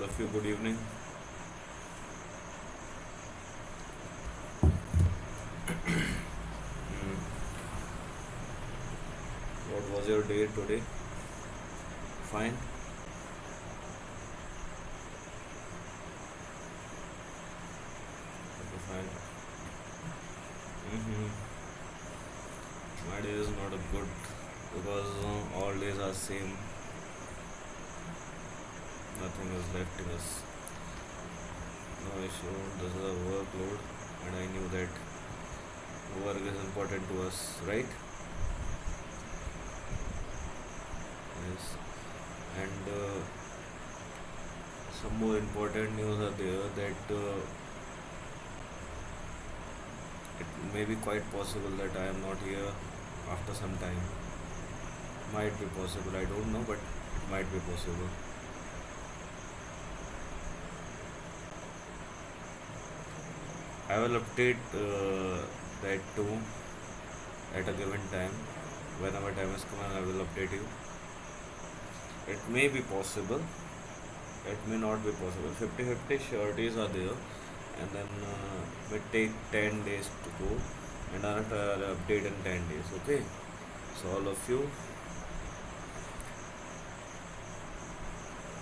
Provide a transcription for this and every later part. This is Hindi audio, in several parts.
all of you, good evening. What was your day today? Fine? Okay, fine. Mm-hmm. My day is not a good because all days are same. Nothing is left in us. No issue. This is a workload, and I knew that work is important to us, right? Yes. And some more important news are there that it may be quite possible that I am not here after some time. Might be possible, I don't know, but it might be possible. I will update that too at a given time. Whenever time is coming, I will update you. It may be possible, it may not be possible. 50-50 sureties are there, and then we take 10 days to go, and after I'll update in 10 days. Okay, so all of you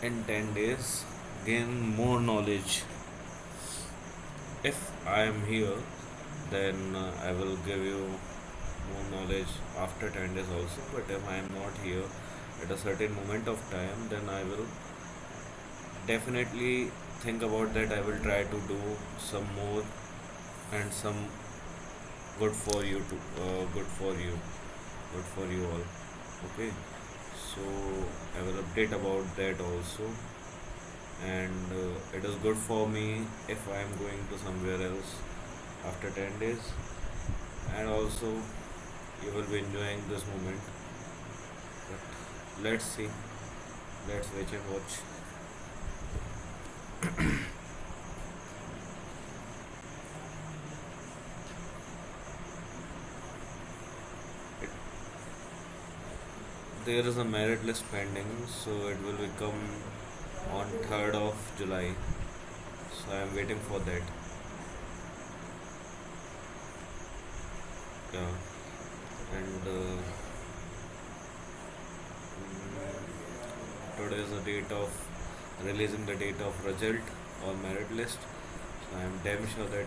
in 10 days gain more knowledge. If I am here, then I will give you more knowledge after 10 days also. But if I am not here at a certain moment of time, then I will definitely think about that. I will try to do some more and some good for you to good for you all. Okay, so I will update about that also, and it is good for me if I am going to somewhere else after 10 days, and also you will be enjoying this moment. But let's see, let's wait and watch. it, there is a merit list pending, so it will become on 3rd of July, so I am waiting for that. Yeah, and today is the date of releasing the date of result or merit list. So I am damn sure that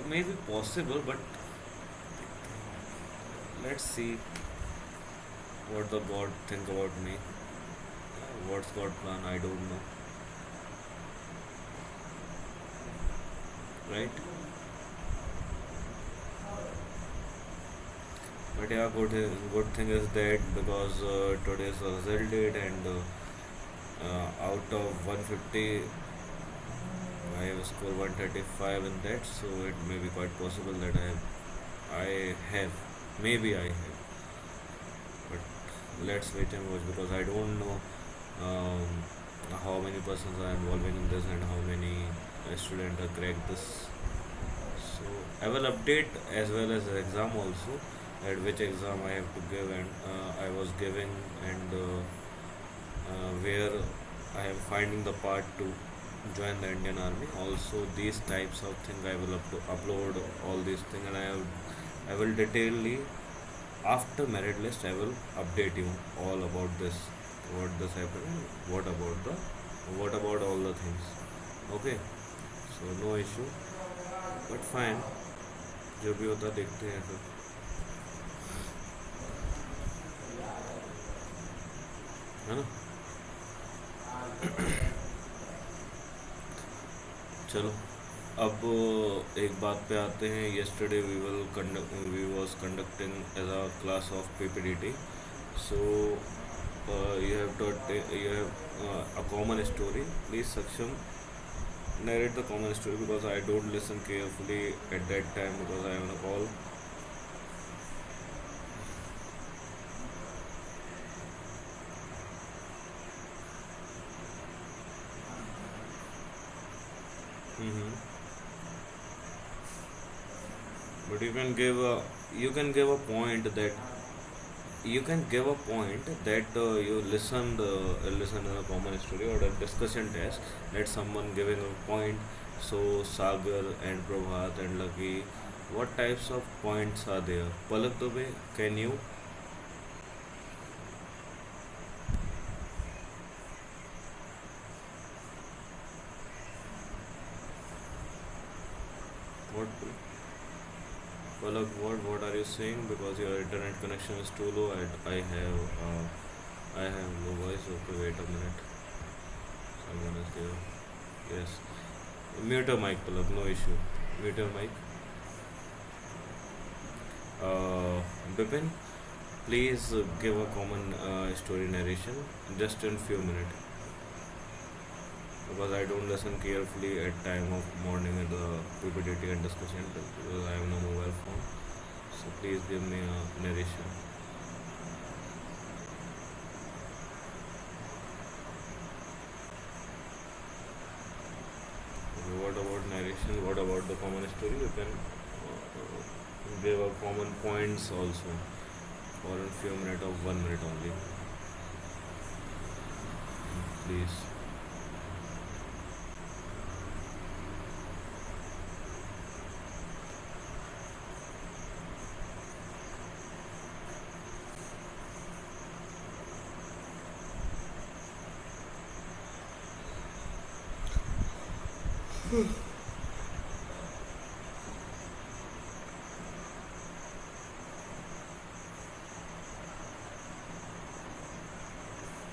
may be possible, but let's see what the God think about me. What's God plan? I don't know, right? But yeah, good thing is that because today is the result date, and out of 150, I have scored 135 in that, so it may be quite possible that I have, maybe I have, but let's wait and watch because I don't know um, how many persons are involving in this and how many students are cracked this. So I will update as well as the exam also, at which exam I have to give, and I was giving, and where I am finding the part to join the Indian Army. Also, these types of things I will upload all these things, and I will detailedly after merit list I will update you all about this, what this happened, what about all the things. Okay, so no issue, but fine, जो भी होता देखते हैं फिर, है ना? चलो, अब एक बात पे आते हैं. yesterday we was conducting as a class of PPDT, so you have you have a common story. Please, Saksham, narrate the common story because I don't listen carefully at that time because I am on a call. Mm-hmm. But you can give a point that you can give a point that you listen in a common story or a discussion test that someone giving a point. So Sagar and Prabhat and Lucky, what types of points are there? Palak Dubey, can you? What? Palak, what are you saying? Because your internet connection is too low. I have low voice. Okay, wait a minute. Someone is there. Yes. Mute your mic, Palak. No issue. Mute your mic. Uh, Bipin, please give a common story narration just in few minutes because I don't listen carefully at time of morning at the PPTT and discussion because I have no mobile phone. So please give me a narration. Okay, what about narration? What about the common story? You can give a common points also for a few minutes or 1 minute only, please.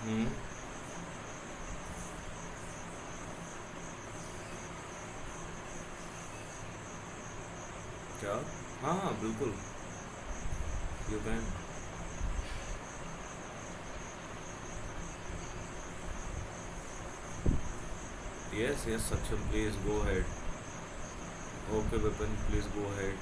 हम्म. क्या? हाँ हाँ बिल्कुल. You can. Yes, yes, Saksham, please go ahead. Okay, Vipin, please go ahead.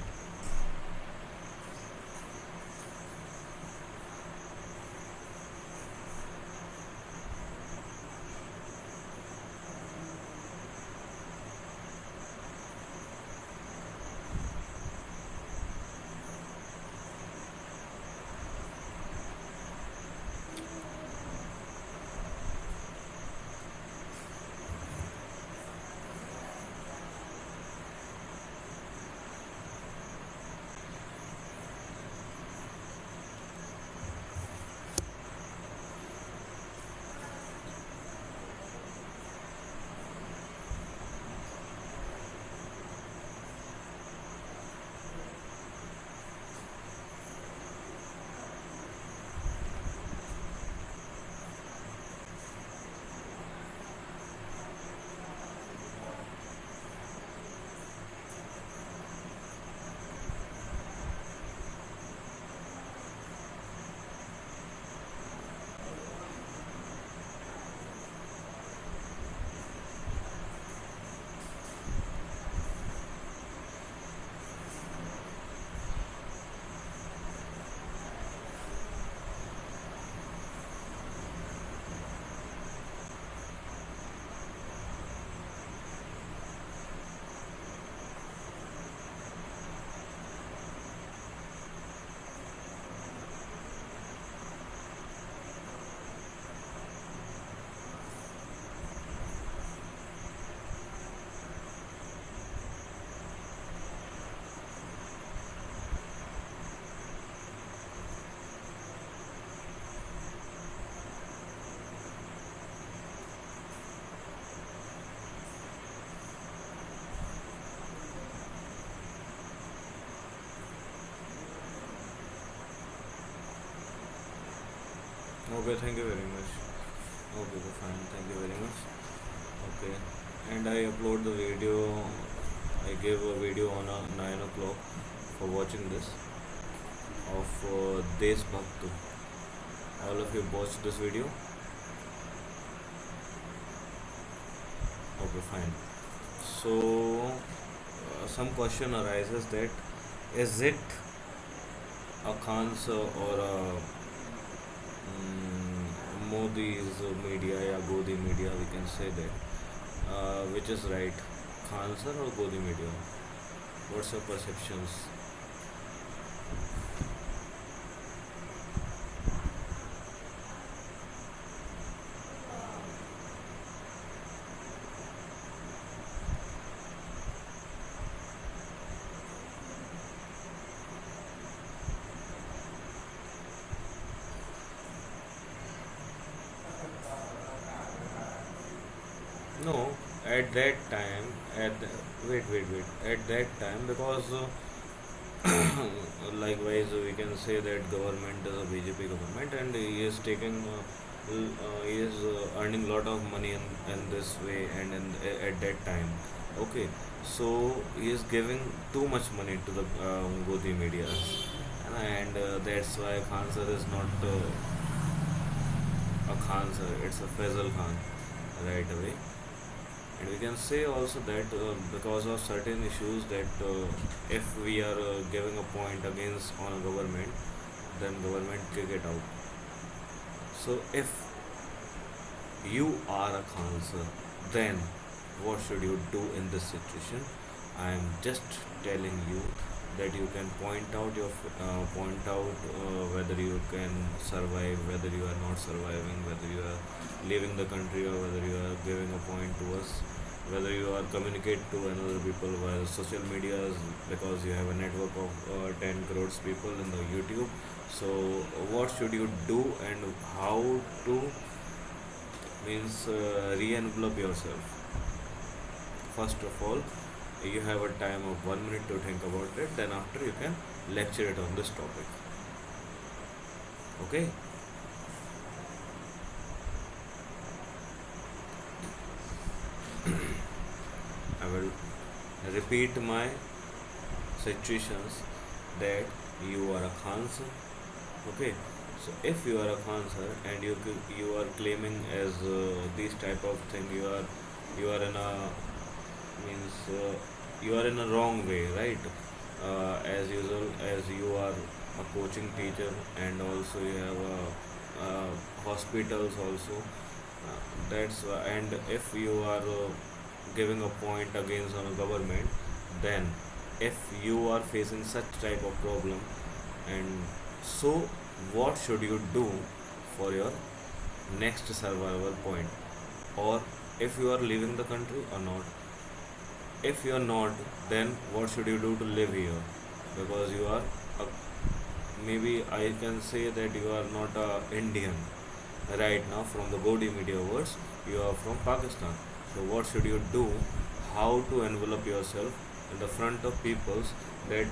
Okay, thank you very much. Okay, okay, fine. Thank you very much. Okay, and I upload the video. I gave a video on 9 o'clock for watching this of Desh Bhakt. All of you watched this video. Okay, fine. So some question arises that is it a Khan's or a Modi's media या Godi media we can say that which is right, Khan sir or Godi media? What's your perceptions? No, at that time, wait. At that time, because likewise, we can say that government is a BJP government, and he is taking, he is earning lot of money in this way, and at that time, okay. So he is giving too much money to the Godi media, and that's why Khan sir is not a Khan sir; it's a Faisal Khan, right away. And we can say also that because of certain issues that if we are giving a point against on a government, then government kick it out. So if you are a council, then what should you do in this situation? I am just telling you that you can point out whether you can survive, whether you are not surviving, whether you are leaving the country, or whether you are giving a point to us, whether you are communicate to another people via social medias, because you have a network of 10 crores people in the YouTube. So what should you do, and how to means re-envelope yourself? First of all, you have a time of 1 minute to think about it, then after you can lecture it on this topic. Okay. I will repeat my situations that you are a Khansa. Okay. So if you are a Khansa and you are claiming as these type of thing, you are in a means you are in a wrong way, right? As usual, as you are a coaching teacher, and also you have hospitals also. And if you are giving a point against on a government, then if you are facing such type of problem, and so what should you do for your next survival point, or if you are leaving the country or not? If you are not, then what should you do to live here? Because you are a, maybe I can say that you are not a Indian right now from the Godi media words. You are from Pakistan. So what should you do? How to envelop yourself in the front of peoples that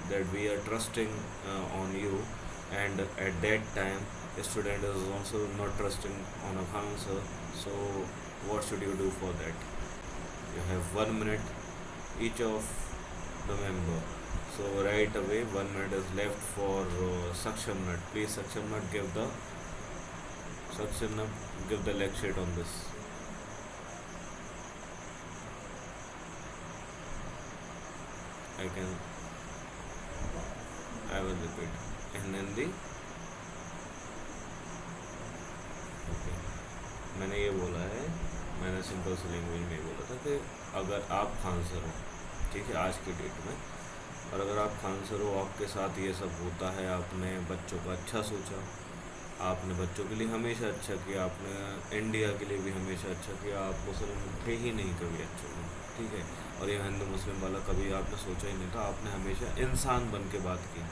that we are trusting on you, and at that time a student is also not trusting on a counsel. So what should you do for that? You have 1 minute each of the member. So right away 1 minute is left for Sakshamnat. Please Sakshamnat give the lecture on this. I can I will repeat in Hindi. Okay. मैंने ये बोला है, मैंने सिंपल सी लैंग्वेज में ये बोला था कि अगर आप खांसर हो, ठीक है, आज की डेट में, और अगर आप खांसर हो, आपके साथ ये सब होता है, आपने बच्चों का अच्छा सोचा, आपने बच्चों के लिए हमेशा अच्छा किया, आपने इंडिया के लिए भी हमेशा अच्छा किया, आप मुस्लिम थे ही नहीं कभी अच्छे में, ठीक है, और ये हिंदू मुस्लिम वाला कभी आपने सोचा ही नहीं था, आपने हमेशा इंसान बन के बात की।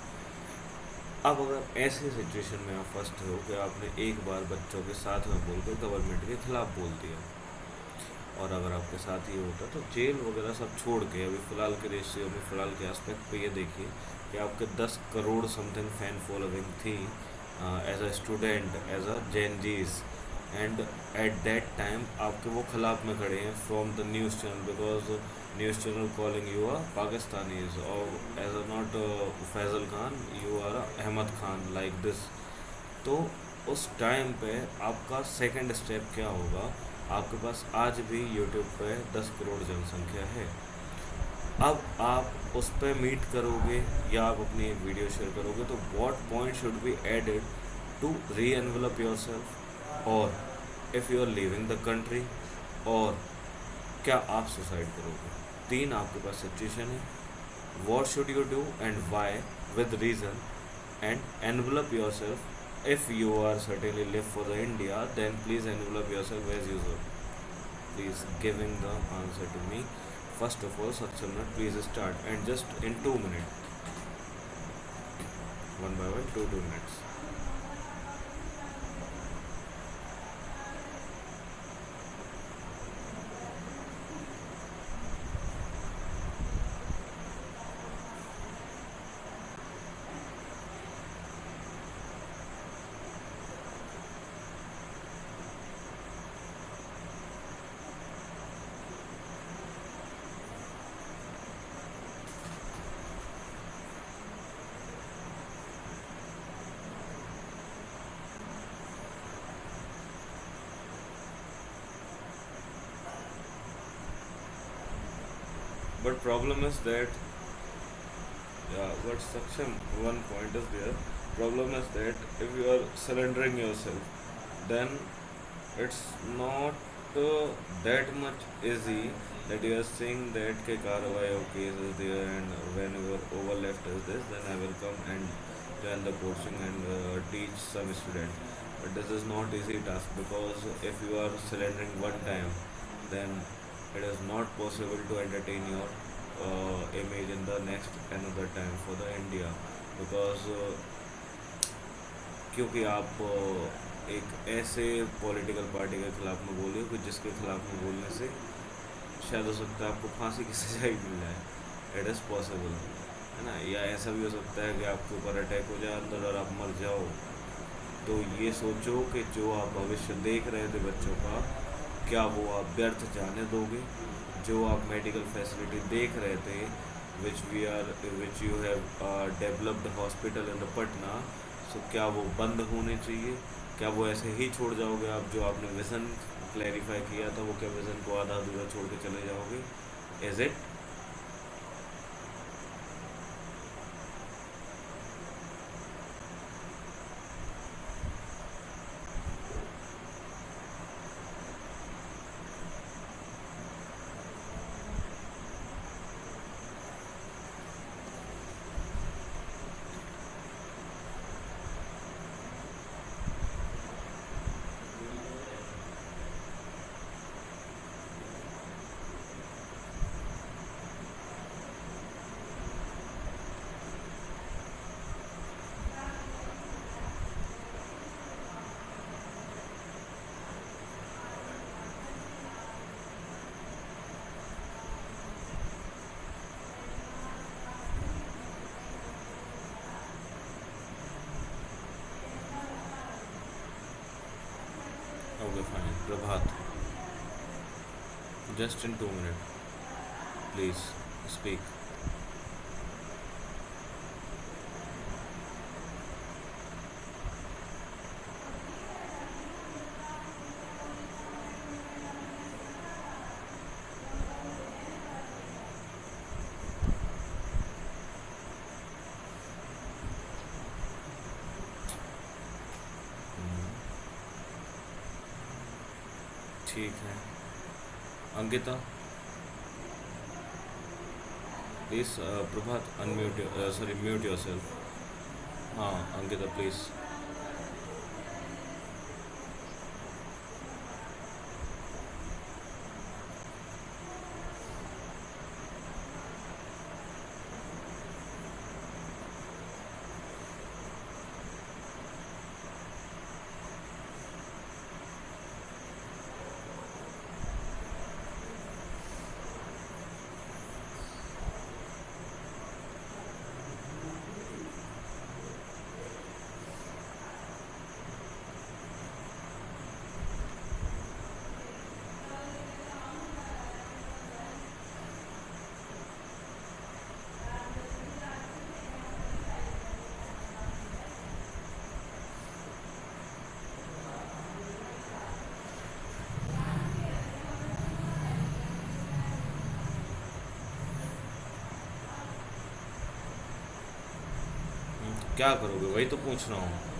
अब अगर ऐसी सिचुएशन में आप फर्स्ट हो कि आपने एक बार बच्चों के साथ में बोल कर गवर्नमेंट के खिलाफ बोल दिया, और अगर आपके साथ ये होता तो जेल वगैरह सब छोड़ के अभी फ़िलहाल के रेशियो में, फ़िलहाल के एस्पेक्ट पे ये देखिए कि आपके 10 करोड़ समथिंग फैन फॉलोइंग थी as a student, as a Gen Zs, and at that time आपके वो खिलाफ में खड़े हैं from the news channel, because news channel calling you are Pakistanis, और as a not Faizal Khan, you are Ahmed Khan, like this. तो उस टाइम पे आपका सेकंड स्टेप क्या होगा? आपके पास आज भी यूट्यूब पे 10 करोड़ जनसंख्या है, अब आप उस पर मीट करोगे या आप अपनी एक वीडियो शेयर करोगे, तो what point should be added to re envelop yourself, और if you are living the country, और क्या आप सुसाइड करोगे? तीन आपके पास सिचुएशन है, what should you do and why, with reason, and envelop yourself. If you are certainly live for the India, then please envelop yourself as usual. Please giving the answer to me. First of all, Sakshamnat, please start, and just in 2 minutes, one by one, 2 minutes. But problem is that, yeah, but such a one point is there. Problem is that if you are surrendering yourself, then it's not that much easy that you are saying that ke Karwai case is there, and when your overleft is this, then I will come and join the coaching and teach some student. But this is not easy task, because if you are surrendering one time, then it is not possible to entertain your image in the next another time for the India, because क्योंकि आप एक ऐसे पॉलिटिकल पार्टी के खिलाफ में बोले हो कि जिसके खिलाफ में बोलने से शायद हो सकता है आपको फांसी की सजा ही मिल जाए। इट इज़ पॉसिबल, है ना। या ऐसा भी हो सकता है कि आपके ऊपर अटैक हो जाए अंदर और आप मर जाओ। तो ये सोचो कि जो आप भविष्य देख रहे थे बच्चों का, क्या वो आप व्यर्थ जाने दोगे? जो आप मेडिकल फैसिलिटी देख रहे थे, which you have developed hospital in the Patna, so क्या वो बंद होने चाहिए? क्या वो ऐसे ही छोड़ जाओगे आप? जो आपने विज़न क्लैरिफाई किया था, वो क्या विज़न को आधा अधूरा छोड़ के चले जाओगे? Is it? Okay fine. Prabhat, just in 2 minute, please speak. ठीक है। Ankita, please. Prabhat, unmute, sorry, mute your self. हाँ अंकिता, प्लीज। क्या करोगे, वही तो पूछ रहा हूँ।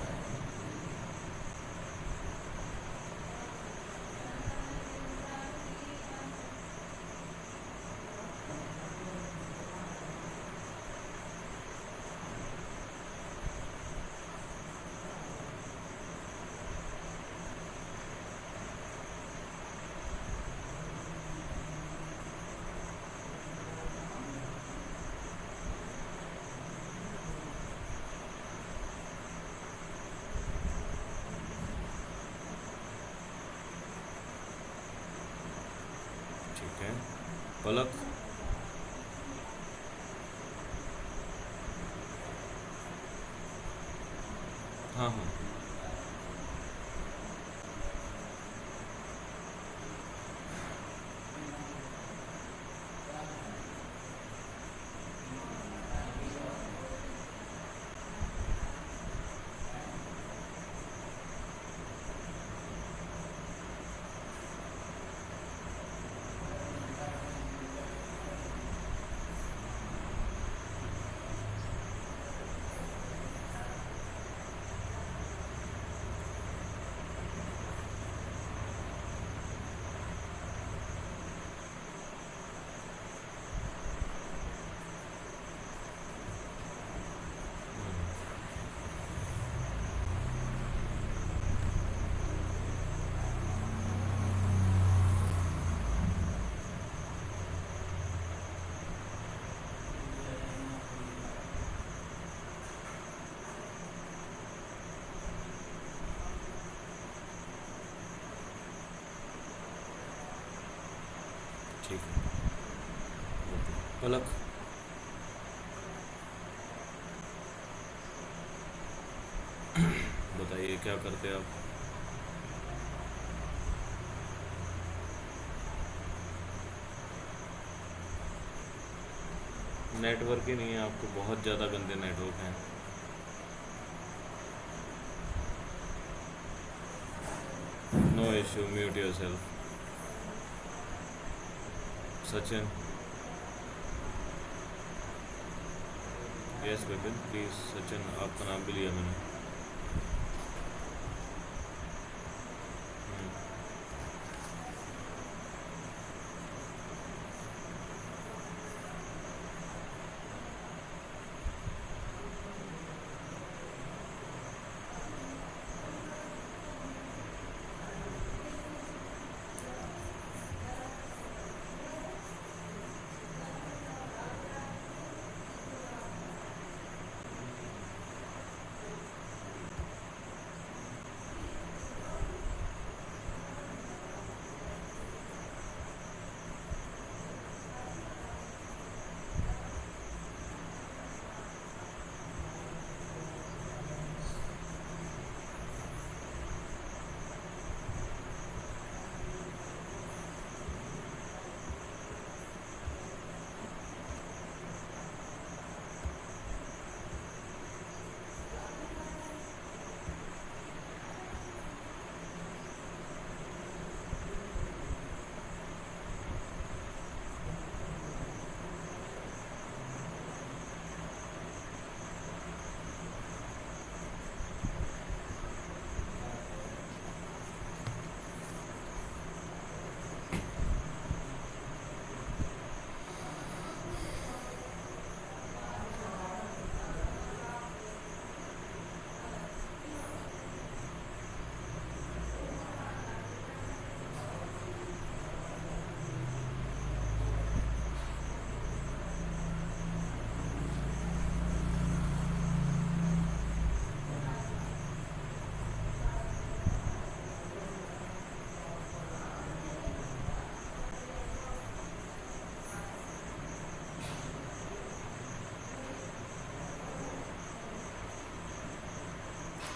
ठीक है। पलक। हाँ हाँ। ठीक है। ओके पलक, बताइए क्या करते हैं आप? नेटवर्क ही नहीं है आपको, बहुत ज़्यादा गंदे नेटवर्क हैं। No issue, mute yourself. Sachin, yes Bipin please. Sachin आपका नाम भी लिया मैंने।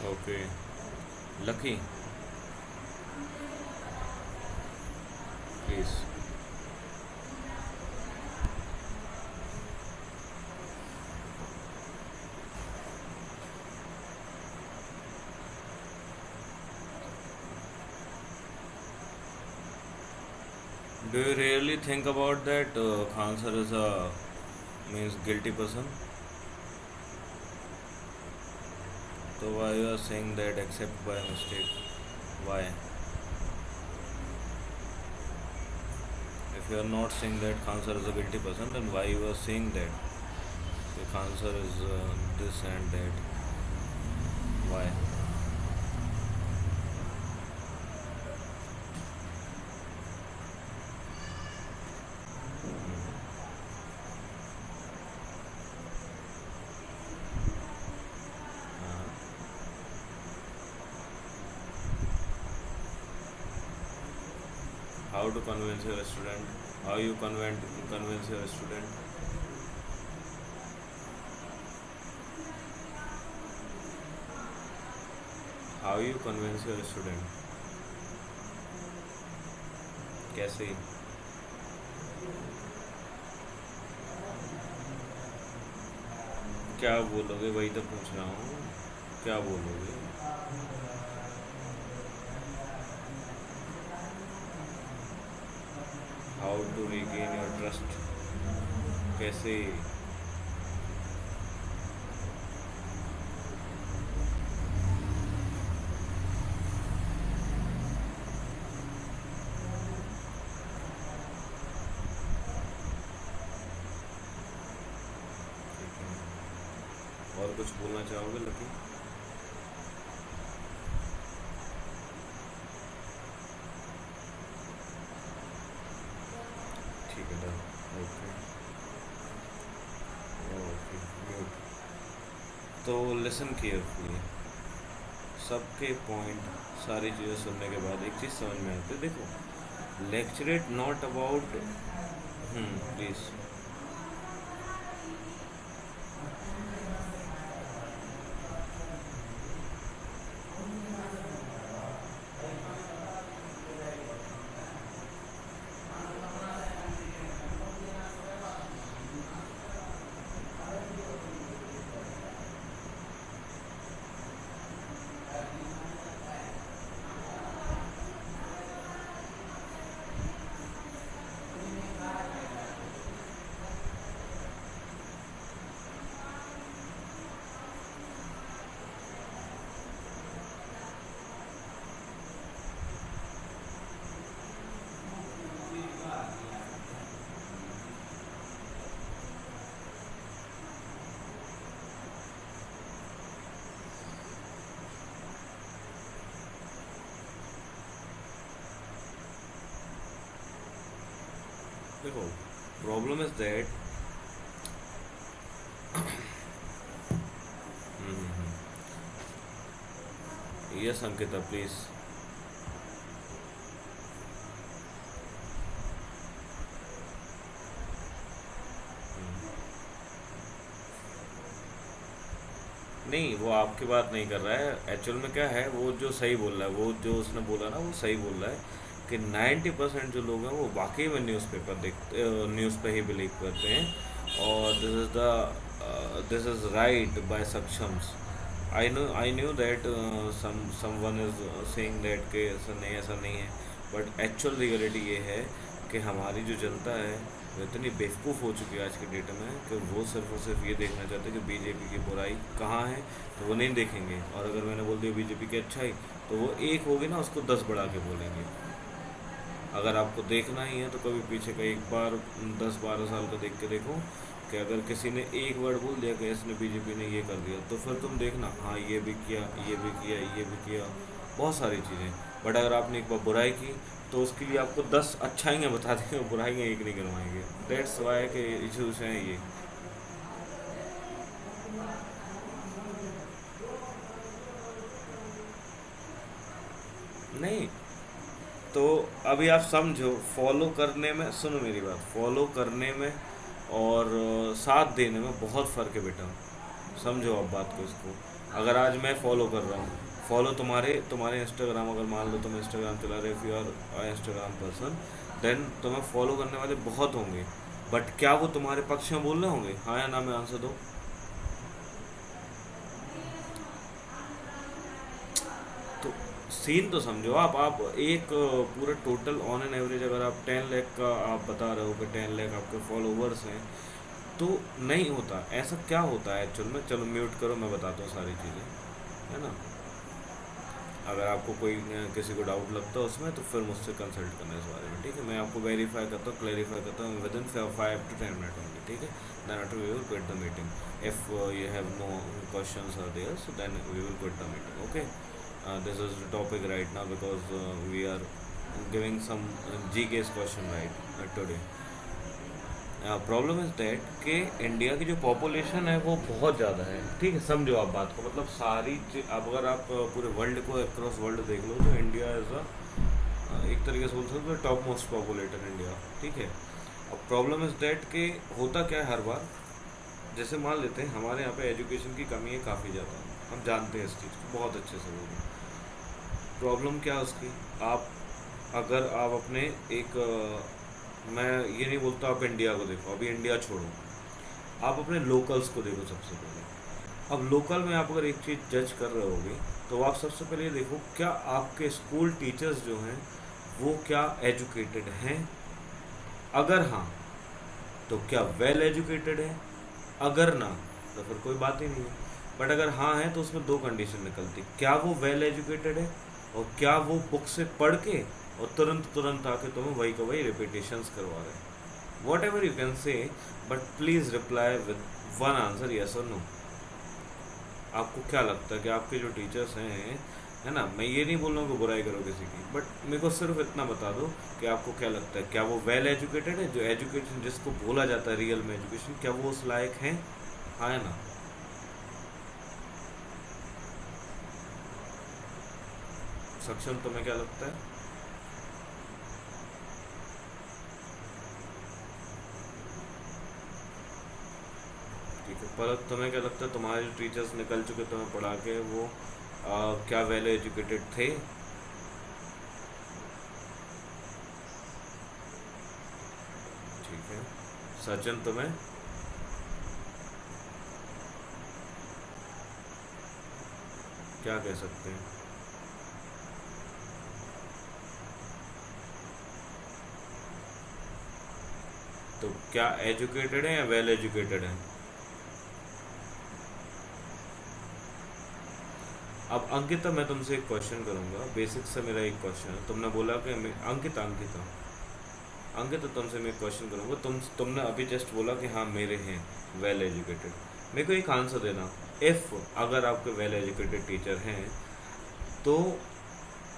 Okay Lucky please. Do you really think about that Khan sir is a means guilty person? So why you are saying that except by mistake? Why? If you are not saying that Khan sir is a guilty person, then why you are saying that Khan sir is this and that? Why? Uh, how to convince your student? How you convince your student? How you convince your student? कैसे? क्या बोलोगे वही तो पूछ रहा हूँ। क्या बोलोगे? How to regain your trust? कैसे? और कुछ बोलना चाहोगे लकी? ठीक है डन। Okay okay mute. तो लिसन केयरफुली, सबके पॉइंट सारी चीज़ें सुनने के बाद एक चीज़ समझ में आती है। देखो लेक्चरेट नॉट अबाउट प्लीज। देखो, problem is that. Yes Ankita please. नहीं, वो आपकी बात नहीं कर रहा है। एक्चुअल में क्या है, वो जो सही बोल रहा है, वो जो उसने बोला ना, वो सही बोल रहा है कि 90% जो लोग हैं वो वाकई में न्यूज़पेपर देखते, न्यूज़ पे ही बिलीव करते हैं। और दिस इज़ राइट बाय सक्षम्स। I knew that someone is saying that कि ऐसा नहीं है। बट एक्चुअल रियलिटी ये है कि हमारी जो जनता है वो इतनी बेवकूफ़ हो चुकी है आज के डेट में कि वो सिर्फ और सिर्फ ये देखना चाहते हैं कि बीजेपी की बुराई कहाँ है, तो वो नहीं देखेंगे। और अगर मैंने बोल दिया बीजेपी की अच्छाई, तो वो एक होगी ना, उसको 10 बढ़ा के बोलेंगे। अगर आपको देखना ही है तो कभी पीछे का एक बार 10-12 साल का देख के देखो कि अगर किसी ने एक वर्ड बोल दिया कि इसने बीजेपी ने ये कर दिया, तो फिर तुम देखना, हाँ ये भी किया, ये भी किया, ये भी किया, बहुत सारी चीज़ें। बट अगर आपने एक बार बुराई की, तो उसके लिए आपको 10 अच्छाइयाँ बता देंगे, बुराइयाँ एक नहीं करवाएंगे। दैट्स वाई के इशूज़ हैं ये। नहीं, तो अभी आप समझो, फॉलो करने में, सुनो मेरी बात, फॉलो करने में और साथ देने में बहुत फ़र्क है बेटा। समझो आप बात को इसको। अगर आज मैं फॉलो कर रहा हूँ, फॉलो तुम्हारे तुम्हारे इंस्टाग्राम, अगर मान लो तुम इंस्टाग्राम चला रहे हो, if you are Instagram person, then तुम्हें फॉलो करने वाले बहुत होंगे। बट क्या वो तुम्हारे पक्ष में बोल रहे होंगे? हाँ या ना में आंसर दो। तो सीन तो समझो आप एक पूरा टोटल ऑन एन एवरेज, अगर आप 10 लाख का आप बता रहे हो कि 10 लाख आपके फॉलोवर्स हैं, तो नहीं होता ऐसा। क्या होता है एक्चुअल में, चलो म्यूट करो, मैं बताता हूँ सारी चीज़ें, है ना। अगर आपको कोई किसी को डाउट लगता है उसमें, तो फिर मुझसे कंसल्ट करना इस बारे में, ठीक है। मैं आपको वेरीफाई करता हूँ, क्लेरिफाई करता हूँ within 5 to 10 minute only, ठीक है। Then after we will quit the meeting. If you have no questions are there, so then we will quit the meeting, okay. This is the topic right now because we are giving some GK's question right today. Problem is that कि इंडिया की जो पॉपुलेशन है वो बहुत ज़्यादा है, ठीक है। समझो आप बात को, मतलब अब अगर आप पूरे वर्ल्ड को अक्रॉस वर्ल्ड देख लो, तो इंडिया इज़ एक तरीके से बोल सकते हो टॉप मोस्ट पॉपुलेटेड इंडिया, ठीक है। अब प्रॉब्लम इज़ दैट कि होता क्या है हर बार, जैसे मान लेते हैं हमारे यहाँ पे एजुकेशन की कमी है काफ़ी ज़्यादा, हम जानते हैं इस चीज़ को बहुत अच्छे से। वो प्रॉब्लम क्या है उसकी, आप अगर आप अपने एक मैं ये नहीं बोलता आप इंडिया को देखो, अभी इंडिया छोड़ो, आप अपने लोकल्स को देखो सबसे पहले। अब लोकल में आप अगर एक चीज़ जज कर रहे होगे, तो आप सबसे पहले ये देखो, क्या आपके स्कूल टीचर्स जो हैं वो क्या एजुकेटेड हैं? अगर हाँ, तो क्या वेल एजुकेटेड है? अगर ना, तो फिर कोई बात ही नहीं है। बट अगर हाँ है, तो उसमें दो कंडीशन निकलती, क्या वो वेल एजुकेटेड है, और क्या वो बुक से पढ़ के और तुरंत तुरंत आके तुम्हें वही का वही रिपीटेशंस करवा रहे हैं। What ever you can say, but please reply with one answer, yes और नो। आपको क्या लगता है कि आपके जो टीचर्स हैं, है ना, मैं ये नहीं बोल रहा हूँ कि बुराई करो किसी की, बट मेरे को सिर्फ इतना बता दो कि आपको क्या लगता है, क्या वो वेल एजुकेटेड है? जो एजुकेशन जिसको बोला जाता है रियल में एजुकेशन, क्या वो उस लायक हैं? हाँ है ना? सक्षम, तुम्हें क्या लगता है? पर तुम्हें क्या लगता है तुम्हारे जो टीचर्स निकल चुके तुम्हें पढ़ा के वो क्या वेल एजुकेटेड थे? ठीक है। सचिन तुम्हें? क्या कह सकते हैं? तो क्या एजुकेटेड है या वेल एजुकेटेड है? अब अंकिता, मैं तुमसे एक क्वेश्चन करूंगा, बेसिक से मेरा एक क्वेश्चन है। तुमने बोला कि अंकिता अंकिता अंकिता तुमसे मैं क्वेश्चन करूंगा। तुमने अभी जस्ट बोला कि हाँ मेरे हैं वेल एजुकेटेड। मेरे को एक आंसर देना। इफ अगर आपके वेल एजुकेटेड टीचर हैं तो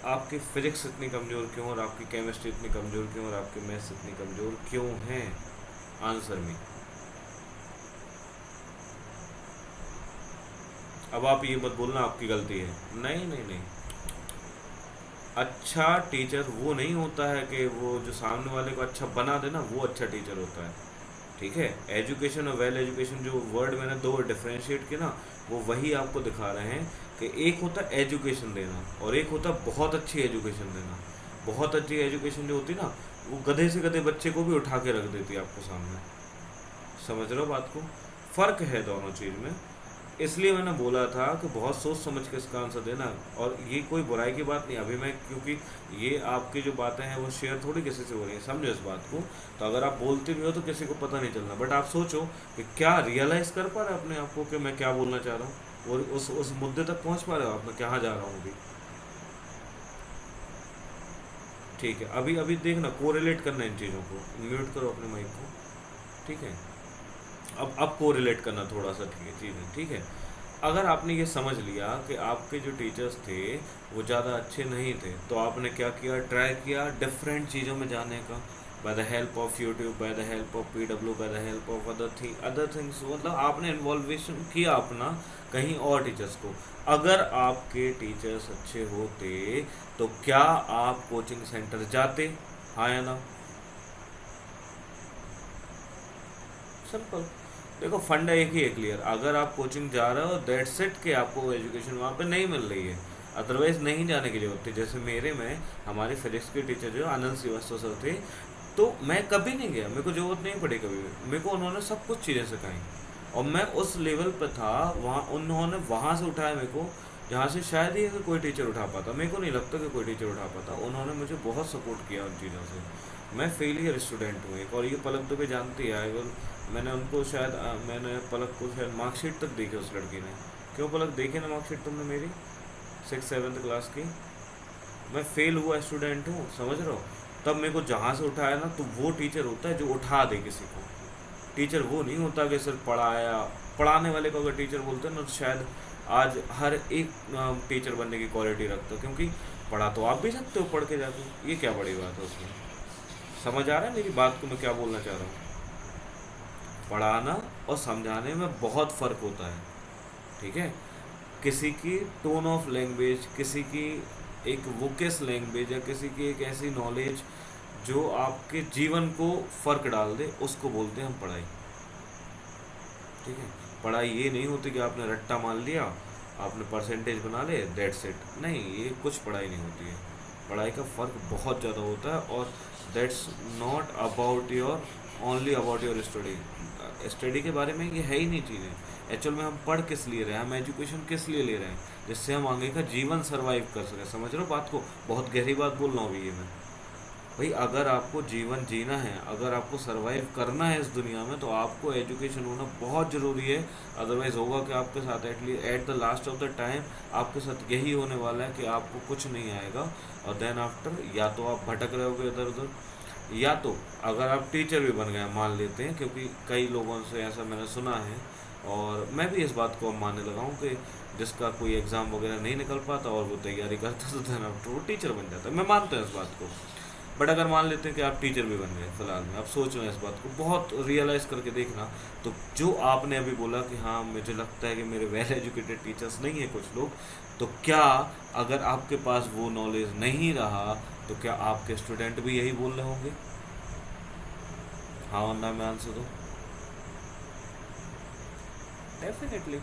आपकी फिजिक्स इतनी कमज़ोर क्यों, और आपकी केमिस्ट्री इतनी कमज़ोर क्यों, और आपकी मैथ्स इतनी कमज़ोर क्यों हैं? आंसर में। अब आप ये मत बोलना आपकी गलती है। नहीं नहीं नहीं। अच्छा टीचर वो नहीं होता है कि वो जो सामने वाले को अच्छा बना देना, वो अच्छा टीचर होता है। ठीक है। एजुकेशन और वेल एजुकेशन जो वर्ड मैंने दो डिफरेंशिएट किए ना, वो वही आपको दिखा रहे हैं कि एक होता है एजुकेशन देना और एक होता है बहुत अच्छी एजुकेशन देना। बहुत अच्छी एजुकेशन जो होती है ना, वो गधे से गधे बच्चे को भी उठा के रख देती है आपको सामने। समझ रहे हो बात को? फर्क है दोनों चीज़ में। इसलिए मैंने बोला था कि बहुत सोच समझ के इसका आंसर देना। और ये कोई बुराई की बात नहीं अभी मैं, क्योंकि ये आपकी जो बातें हैं वो शेयर थोड़ी किसी से हो रही है, समझो इस बात को। तो अगर आप बोलते भी हो तो किसी को पता नहीं चलना, बट आप सोचो कि क्या रियलाइज़ कर पा रहे हो अपने आप को कि मैं क्या बोलना चाह रहा हूँ, और उस मुद्दे तक पहुँच पा रहे हो आप, मैं कहाँ जा रहा हूँ अभी। ठीक है। अभी अभी देखना, कोरिलेट करना इन चीज़ों को। म्यूट करो अपने माइक को। ठीक है। अब कोरिलेट करना थोड़ा सा, ठीक है चीज़ें, ठीक है। अगर आपने ये समझ लिया कि आपके जो टीचर्स थे वो ज़्यादा अच्छे नहीं थे, तो आपने क्या किया, ट्राई किया डिफरेंट चीज़ों में जाने का, by the help of YouTube, by the help of PW, by the help of other things. मतलब आपने इन्वॉल्वेशन किया अपना कहीं और टीचर्स को। अगर आपके टीचर्स अच्छे होते तो क्या आप कोचिंग सेंटर जाते? हाँ या ना? सिंपल। देखो फंडा एक ही है क्लियर। अगर आप कोचिंग जा रहे हो दैट्स इट, कि आपको एजुकेशन वहाँ पे नहीं मिल रही है, अदरवाइज नहीं जाने की जरूरत थी। जैसे मेरे में हमारे फिजिक्स के टीचर जो आनंद श्रीवास्तव सर थे, तो मैं कभी नहीं गया, मेरे को जरूरत नहीं पड़ी कभी भी। मेरे को उन्होंने सब कुछ चीज़ें सिखाई और मैं उस लेवल पे था वहाँ, उन्होंने वहाँ से उठाया मेरे को जहाँ से शायद ही अगर कोई टीचर उठा पाता। मेरे को नहीं लगता कि कोई टीचर उठा पाता। उन्होंने मुझे बहुत सपोर्ट किया उन चीज़ों से। मैं फेलियर स्टूडेंट हूँ एक, और ये पलक तो भी जानती है। अगर मैंने उनको शायद मैंने पलक को शायद मार्कशीट तक देखी उस लड़की ने। क्यों पलक, देखी ना मार्कशीट तुमने मेरी 6th 7th क्लास की? मैं फेल हुआ स्टूडेंट हूँ, समझ रहे हो? तब मेरे को जहाँ से उठाया ना, तो वो टीचर होता है जो उठा दे किसी को। टीचर वो नहीं होता कि सिर्फ पढ़ाया। पढ़ाने वाले को अगर टीचर बोलते हैं ना, तो शायद आज हर एक टीचर बनने की क्वालिटी रखता है, क्योंकि पढ़ा तो आप भी सकते हो पढ़ के जाके। ये क्या बड़ी बात है उसमें? समझ आ रहा है मेरी बात को, मैं क्या बोलना चाह रहा हूँ? पढ़ाना और समझाने में बहुत फ़र्क होता है। ठीक है। किसी की टोन ऑफ लैंग्वेज, किसी की एक वोकेस लैंग्वेज, या किसी की एक ऐसी नॉलेज जो आपके जीवन को फ़र्क डाल दे, उसको बोलते हैं हम पढ़ाई। ठीक है। पढ़ाई ये नहीं होती कि आपने रट्टा मान लिया, आपने परसेंटेज बना ले, दैट्स इट। नहीं, ये कुछ पढ़ाई नहीं होती है। पढ़ाई का फ़र्क बहुत ज़्यादा होता है, और that's not about your only about your study. Study के बारे में ये है ही नहीं चीज़ें। एक्चुअल में हम पढ़ किस लिए रहे हैं, हम एजुकेशन किस लिए ले रहे हैं, जिससे हम आगे का जीवन सर्वाइव कर सकें। समझ रहे हो बात को? बहुत गहरी बात बोल रहा हूँ अभी ये मैं। भाई अगर आपको जीवन जीना है, अगर आपको सरवाइव करना है इस दुनिया में, तो आपको एजुकेशन होना बहुत ज़रूरी है। अदरवाइज़ होगा कि आपके साथ at least at the last of the time आपके साथ यही होने वाला है कि आपको कुछ नहीं आएगा, और देन आफ्टर या तो आप भटक रहे होगे इधर उधर, या तो अगर आप टीचर भी बन गए, मान लेते हैं, क्योंकि कई लोगों से ऐसा मैंने सुना है, और मैं भी इस बात को अब मानने लगा हूँ कि जिसका कोई एग्ज़ाम वगैरह नहीं निकल पाता और वो तैयारी करता, तो देन आफ्टर वो टीचर बन जाता है। मैं मानता हूँ इस बात को। बट अगर मान लेते हैं कि आप टीचर भी बन गए फिलहाल में, आप सोच रहे हैं इस बात को, बहुत रियलाइज़ करके देखना। तो जो आपने अभी बोला कि हाँ मुझे लगता है कि मेरे वेल एजुकेटेड टीचर्स नहीं है कुछ लोग, तो क्या अगर आपके पास वो नॉलेज नहीं रहा, तो क्या आपके स्टूडेंट भी यही बोल रहे होंगे? हाँ और ना में आंसर दो। डेफिनेटली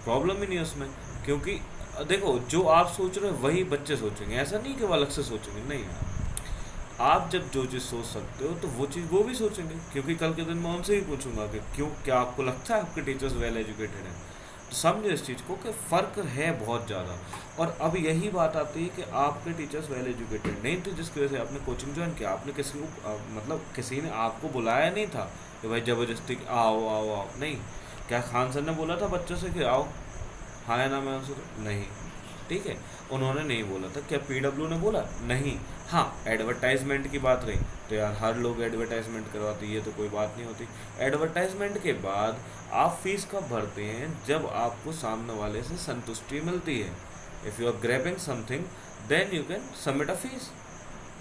प्रॉब्लम ही नहीं है उसमें, क्योंकि देखो जो आप सोच रहे हो वही बच्चे सोचेंगे, ऐसा नहीं कि वो अलग से सोचेंगे, नहीं यार। आप जब जो चीज़ सोच सकते हो तो वो चीज़ वो भी सोचेंगे, क्योंकि कल के दिन मैं उनसे ही पूछूंगा कि क्यों, क्या आपको लगता है आपके टीचर्स वेल एजुकेटेड हैं। तो समझो इस चीज़ को कि फ़र्क है बहुत ज़्यादा। और अब यही बात आती है कि आपके टीचर्स वेल एजुकेटेड नहीं थे, जिसकी वजह से आपने कोचिंग ज्वाइन किया। आपने किसी को मतलब किसी ने आपको बुलाया नहीं था कि भाई ज़बरदस्ती कि आओ आओ आओ, नहीं। क्या खान सर ने बोला था बच्चों से कि आओ, हाँ या ना, मैं उनसे नहीं, ठीक है, उन्होंने नहीं बोला था। क्या पीडब्ल्यू ने बोला? नहीं। हाँ, एडवर्टाइजमेंट की बात रही तो यार हर लोग एडवर्टाइजमेंट करवाते, ये तो कोई बात नहीं होती। एडवर्टाइजमेंट के बाद आप फीस कब भरते हैं? जब आपको सामने वाले से संतुष्टि मिलती है। If you are grabbing something then you can submit a fees,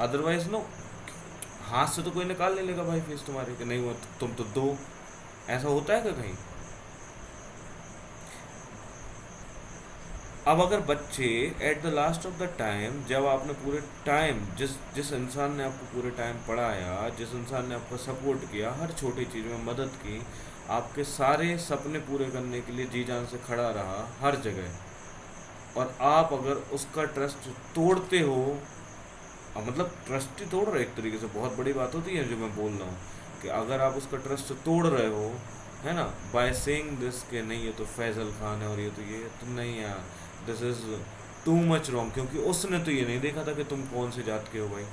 otherwise no. हाथ से तो कोई निकाल नहीं लेगा भाई फीस तुम्हारी कि नहीं हुआ तुम तो दो। ऐसा होता है क्या कहीं? अब अगर बच्चे at the last of the time, जब आपने पूरे टाइम जिस जिस इंसान ने आपको पूरे टाइम पढ़ाया, जिस इंसान ने आपको सपोर्ट किया, हर छोटी चीज़ में मदद की, आपके सारे सपने पूरे करने के लिए जी जान से खड़ा रहा हर जगह, और आप अगर उसका ट्रस्ट तोड़ते हो, मतलब ट्रस्ट ही तोड़ रहे हो एक तरीके से, बहुत बड़ी बात होती है जो मैं बोल रहा हूँ, कि अगर आप उसका ट्रस्ट तोड़ रहे हो, है ना, बाय सेइंग दिस के नहीं ये तो फैजल खान है और ये तो नहीं यार, this is too much wrong, क्योंकि उसने तो ये नहीं देखा था कि तुम कौन से जात के हो भाई,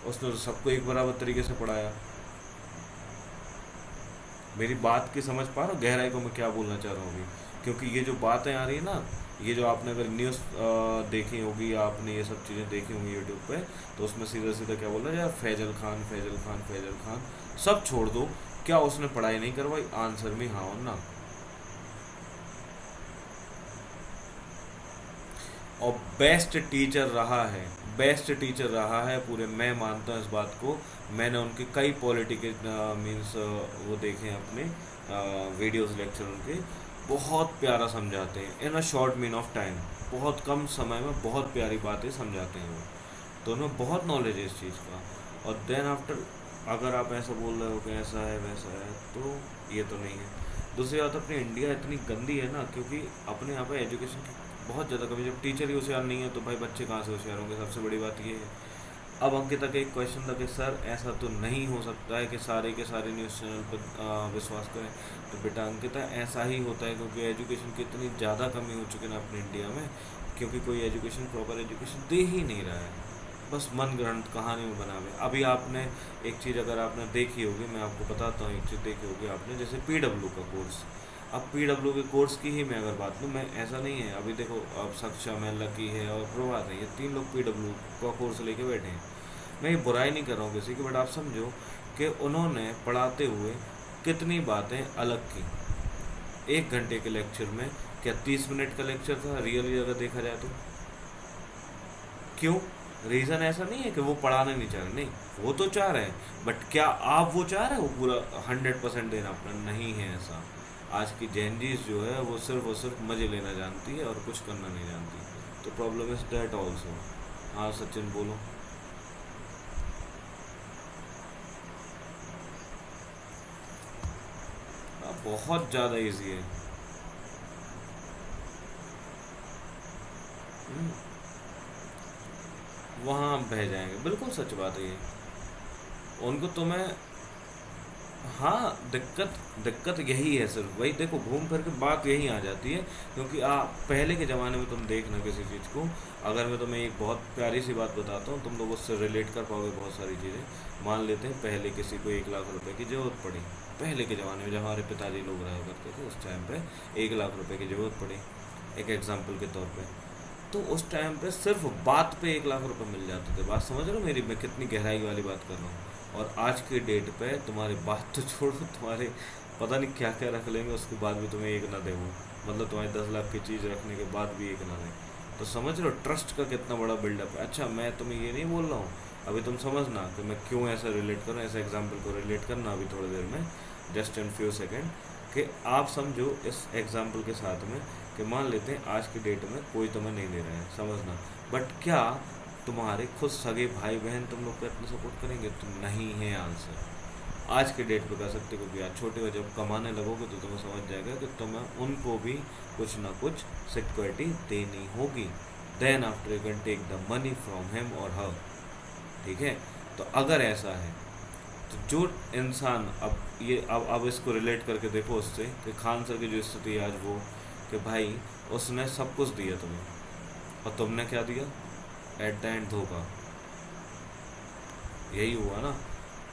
उसने तो सबको एक बराबर तरीके से पढ़ाया। मेरी बात की समझ पा रहे हो गहराई को मैं क्या बोलना चाह रहा हूँ अभी? क्योंकि ये जो बातें आ रही है ना, ये जो आपने अगर न्यूज़ देखी होगी, आपने ये सब चीज़ें देखी होंगी यूट्यूब पे, तो उसमें सीधा सीधा क्या बोल रहा है यार, फैजल खान फैजल खान फैजल खान, सब छोड़ दो। क्या उसने पढ़ाई नहीं करवाई? आंसर में हाँ और ना। और बेस्ट टीचर रहा है, बेस्ट टीचर रहा है पूरे, मैं मानता हूँ इस बात को। मैंने उनके कई पॉलिटिकल मीन्स वो देखे हैं अपने वीडियोस, लेक्चर उनके बहुत प्यारा समझाते हैं in a short mean of time, बहुत कम समय में बहुत प्यारी बातें समझाते हैं वो। तो उन्हें बहुत नॉलेज है इस चीज़ का। और देन आफ्टर अगर आप ऐसा बोल रहे हो कि ऐसा है वैसा है, तो ये तो नहीं है। दूसरी बात, अपनी इंडिया इतनी गंदी है ना, क्योंकि अपने यहाँ पे एजुकेशन की बहुत ज़्यादा कमी। जब टीचर ही होशियार नहीं है तो भाई बच्चे कहाँ से होशियार होंगे? सबसे बड़ी बात ये है। अब अंकिता का एक क्वेश्चन था कि सर ऐसा तो नहीं हो सकता है कि सारे के सारे न्यूज़ चैनल पर विश्वास करें। तो बेटा अंकिता, ऐसा ही होता है क्योंकि एजुकेशन की इतनी ज़्यादा कमी हो चुकी है ना अपने इंडिया में, क्योंकि कोई एजुकेशन, प्रॉपर एजुकेशन दे ही नहीं रहा है, बस मन गढ़ंत कहानी में बना हुआ है। अभी आपने एक चीज़ अगर आपने देखी होगी, मैं आपको बताता हूँ, एक चीज़ देखी होगी आपने, जैसे पीडब्ल्यू का कोर्स। अब पीडब्ल्यू के कोर्स की ही मैं अगर बात लूँ, मैं ऐसा नहीं है, अभी देखो अब सक्षम है, लकी है और प्रभात है, ये तीन लोग पीडब्ल्यू का कोर्स लेके बैठे हैं। मैं ये बुराई नहीं कर रहा हूँ किसी की, बट आप समझो कि उन्होंने पढ़ाते हुए कितनी बातें अलग की। 1 घंटे के लेक्चर में क्या 30 मिनट का लेक्चर था रियली अगर देखा जाए तो? क्यों? रीज़न ऐसा नहीं है कि वो पढ़ाना नहीं चाह रहे, नहीं, वो तो चाह रहे हैं, बट क्या आप वो चाह रहे हो पूरा 100% देना अपना? नहीं है ऐसा। आज की जेनजीज जो है वो सिर्फ मज़े लेना जानती है और कुछ करना नहीं जानती। तो प्रॉब्लम इज दैट ऑल्सो। हाँ सचिन बोलो। बहुत ज़्यादा इजी है। हम्म, वहाँ बह जाएंगे, बिल्कुल सच बात है ये। उनको तो मैं, हाँ, दिक्कत दिक्कत यही है सिर्फ, वही देखो घूम फिर के बात यही आ जाती है। क्योंकि पहले के ज़माने में तुम देखना किसी चीज़ को, अगर मैं तुम्हें एक बहुत प्यारी सी बात बताता हूँ, तुम लोग उससे रिलेट कर पाओगे बहुत सारी चीज़ें। मान लेते हैं पहले किसी को 1 लाख रुपए की ज़रूरत पड़ी, पहले के ज़माने में जब हमारे पिताजी लोग रहा करते थे उस टाइम पे 1 लाख रुपए की ज़रूरत पड़ी, एक एग्जाम्पल के तौर पे। तो उस टाइम पे सिर्फ बात पे 1 लाख रुपए मिल जाते थे। बात समझ रहे हो मेरी, मैं कितनी गहराई वाली बात कर रहा हूँ। और आज के डेट पे तुम्हारी बात तो छोड़ो, तुम्हारे पता नहीं क्या क्या रख लेंगे, उसके बाद भी तुम्हें एक ना दे वो, मतलब तुम्हारी 10 लाख की चीज़ रखने के बाद भी एक ना दे। तो समझ रहे हो ट्रस्ट का कितना बड़ा बिल्डअप है। अच्छा, मैं तुम्हें ये नहीं बोल रहा हूँ, अभी तुम समझना कि मैं क्यों ऐसा रिलेट कर रहा हूँ, ऐसे एग्जाम्पल को रिलेट करना अभी थोड़ी देर में, जस्ट इन फ्यू सेकेंड। कि आप समझो इस एग्जाम्पल के साथ में कि मान लेते हैं आज की डेट में कोई तुम्हें नहीं दे रहा है, समझना, बट क्या तुम्हारे खुद सगे भाई बहन तुम लोग को इतना सपोर्ट करेंगे? तो नहीं है आंसर। आज के डेट पे कर सकते हो, क्योंकि आज छोटे हो, जब कमाने लगोगे तो तुम्हें समझ जाएगा कि तुम्हें उनको भी कुछ ना कुछ सिक्योरिटी देनी होगी। Then after you can take the money from him और हर। ठीक है, तो अगर ऐसा है तो जो इंसान, अब इसको रिलेट करके देखो उससे, कि खान सर की जो स्थिति है आज वो, कि भाई उसने सब कुछ दिया तुम्हें और तुमने क्या दिया एट द एंड? धोखा। यही हुआ ना।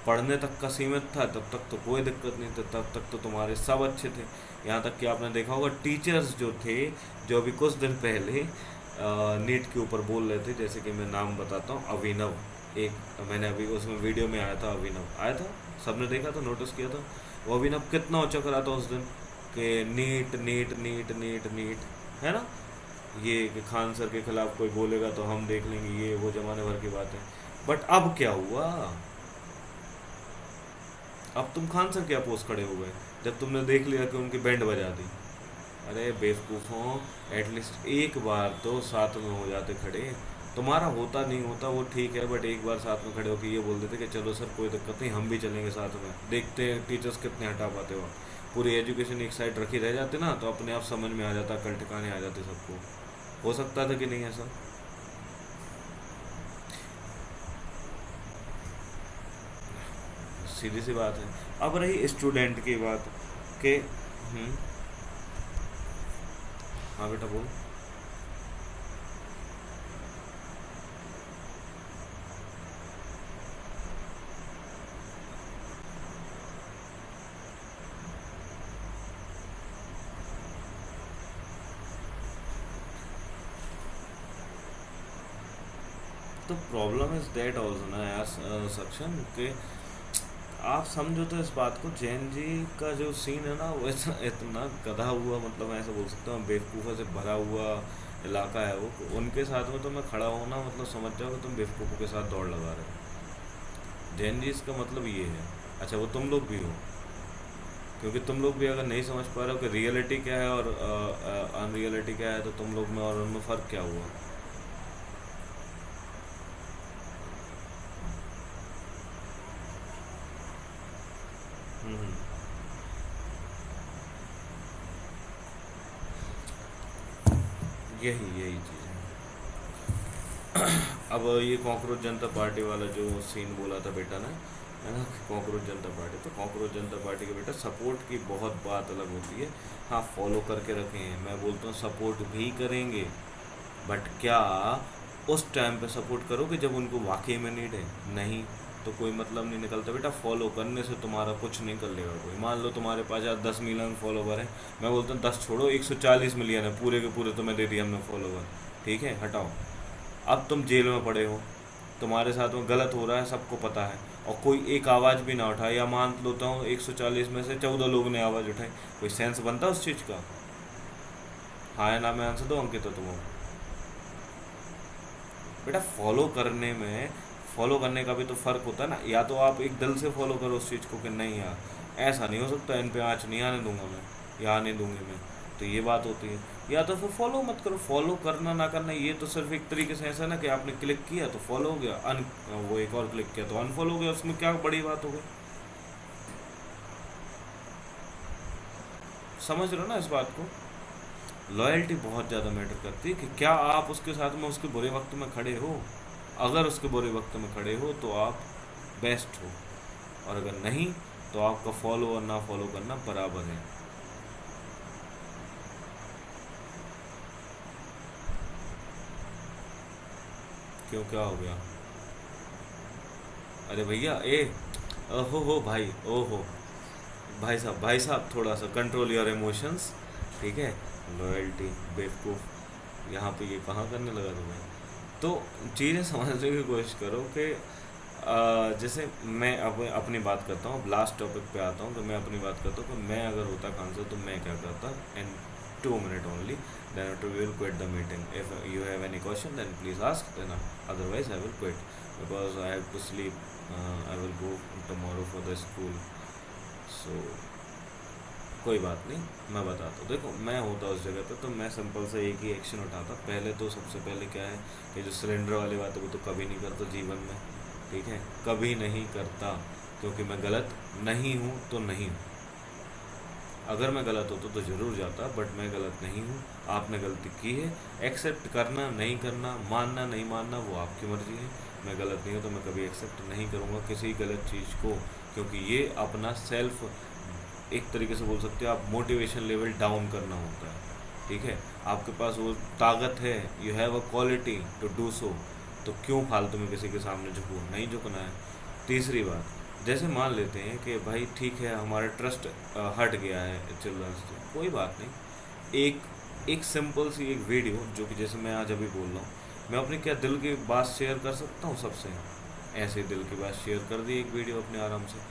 पढ़ने तक का सीमित था तब तक तो कोई दिक्कत नहीं थी, तब तक तो तुम्हारे सब अच्छे थे। यहाँ तक कि आपने देखा होगा टीचर्स जो थे, जो अभी कुछ दिन पहले नीट के ऊपर बोल रहे थे, जैसे कि मैं नाम बताता हूँ, अभिनव। एक मैंने अभी उसमें वीडियो में आया था, अभिनव आया था, सबने देखा था, नोटिस किया था। वो अभिनव कितना ऊंचा करा था उस दिन कि NEET NEET NEET NEET NEET, है ना। ये कि खान सर के खिलाफ कोई बोलेगा तो हम देख लेंगे, ये वो जमाने भर की बात है। बट अब क्या हुआ? अब तुम खान सर क्या पोस्ट खड़े हो गए जब तुमने देख लिया कि उनकी बैंड बजा दी। अरे बेवकूफ़ों, एटलीस्ट एक बार तो साथ में हो जाते खड़े। तुम्हारा होता नहीं होता वो ठीक है, बट एक बार साथ में खड़े होकर ये बोल देते कि चलो सर कोई दिक्कत नहीं, हम भी चलेंगे साथ में, देखते हैं टीचर्स कितने हटा पाते हो। पूरी एजुकेशन एक साइड रखी रह जाते ना, तो अपने आप समझ में आ जाता, कल ठिकाने आ जाते सबको। हो सकता था कि नहीं ऐसा? सीधी सी बात है। अब रही स्टूडेंट की बात के। हाँ बेटा बोल। तो प्रॉब्लम इज दैट ऑल्सो ना यार, सक्षम के आप समझो तो इस बात को, जैन जी का जो सीन है ना वो इतना इतना गधा हुआ, मतलब मैं ऐसा बोल सकता हूँ, बेवकूफ़ों से भरा हुआ इलाका है वो। उनके साथ में तो मैं खड़ा हूँ ना, मतलब समझ जाओ कि तुम बेवकूफ़ों के साथ दौड़ लगा रहे हो। जैन जी इसका मतलब ये है। अच्छा वो तुम लोग भी हो, क्योंकि तुम लोग भी अगर नहीं समझ पा रहे हो कि रियलिटी क्या है और अनरियलिटी क्या है, तो तुम लोग में और उनमें फ़र्क क्या हुआ? हम्म। यही यही चीज़ है। अब ये कॉकरोच जनता पार्टी वाला जो सीन बोला था बेटा ने, है ना, कॉकरोच जनता पार्टी, तो कॉकरोच जनता पार्टी के बेटा सपोर्ट की बहुत बात अलग होती है। हाँ फॉलो करके रखे हैं, मैं बोलता हूँ सपोर्ट भी करेंगे, बट क्या उस टाइम पे सपोर्ट करोगे जब उनको वाकई में नीड है? नहीं, तो कोई मतलब नहीं निकलता बेटा। फॉलो करने से तुम्हारा कुछ नहीं कर लेगा कोई। मान लो तुम्हारे पास आज 10 मिलियन फॉलोवर है, मैं बोलता हूँ 10 छोड़ो, 140 मिलियन है, पूरे के पूरे तुम्हें दे दिए हमने फॉलोवर, ठीक है, हटाओ। अब तुम जेल में पड़े हो, तुम्हारे साथ में गलत हो रहा है, सबको पता है, और कोई एक आवाज़ भी ना उठाए, या मान लेता हूँ 140 में से 14 लोग ने आवाज़ उठाई, कोई सेंस बनता उस चीज़ का? हाँ या ना में आंसर दो अंकित, तो तुम बेटा फॉलो करने में, फॉलो करने का भी तो फ़र्क होता है ना। या तो आप एक दिल से फॉलो करो उस चीज़ को कि नहीं यार ऐसा नहीं हो सकता, इन पे आँच नहीं आने दूंगा मैं, या आने दूंगी मैं, तो ये बात होती है। या तो फिर फॉलो मत करो। फॉलो करना ना करना ये तो सिर्फ एक तरीके से ऐसा ना कि आपने क्लिक किया तो फॉलो हो गया, वो एक और क्लिक किया तो अनफॉलो हो गया, उसमें क्या बड़ी बात हो गई? समझ रहे हो ना इस बात को? लॉयल्टी बहुत ज़्यादा मैटर करती है कि क्या आप उसके साथ में उसके बुरे वक्त में खड़े हो। अगर उसके बुरे वक्त में खड़े हो तो आप बेस्ट हो, और अगर नहीं तो आपका फॉलो और ना फॉलो करना बराबर है। क्यों, क्या हो गया? अरे भैया ए, ओहो हो भाई, ओहो भाई साहब, भाई साहब थोड़ा सा कंट्रोल योर इमोशंस, ठीक है। लॉयल्टी बेवकूफ़, यहाँ पे ये कहाँ करने लगा तुम्हें? तो चीज़ें समझने की कोशिश करो कि जैसे मैं अब अपनी बात करता हूँ, लास्ट टॉपिक पे आता हूँ, तो मैं अपनी बात करता हूँ कि मैं अगर होता खान तो मैं क्या करता in 2 minute only, then to will quit the meeting. If you have any question then please ask, then otherwise I will quit because I have to sleep, I will go tomorrow for the school. So कोई बात नहीं, मैं बताता हूँ। देखो मैं होता उस जगह पे तो मैं सिंपल से एक ही एक्शन उठाता। पहले तो सबसे पहले क्या है कि जो सिलेंडर वाली बात है वो तो कभी नहीं करता जीवन में, ठीक है, कभी नहीं करता। क्योंकि मैं गलत नहीं हूँ तो नहीं हूँ। अगर मैं गलत होता तो ज़रूर जाता, बट मैं गलत नहीं हूँ। आपने गलती की है, एक्सेप्ट करना नहीं करना, मानना नहीं मानना, वो आपकी मर्ज़ी है। मैं गलत नहीं हूँ तो मैं कभी एक्सेप्ट नहीं करूँगा किसी गलत चीज़ को, क्योंकि ये अपना सेल्फ, एक तरीके से बोल सकते हो आप, मोटिवेशन लेवल डाउन करना होता है। ठीक है, आपके पास वो ताकत है, you have a quality to do so, तो क्यों फालतू में किसी के सामने झुको, नहीं झुकना है। तीसरी बात, जैसे मान लेते हैं कि भाई ठीक है हमारा ट्रस्ट हट गया है चिल्ड्रंस से, कोई बात नहीं। एक एक सिंपल सी एक वीडियो, जो कि जैसे मैं आज अभी बोल रहा हूँ, मैं अपनी क्या दिल की बात शेयर कर सकता हूँ सबसे, ऐसे दिल की बात शेयर कर दी एक वीडियो अपने आराम से।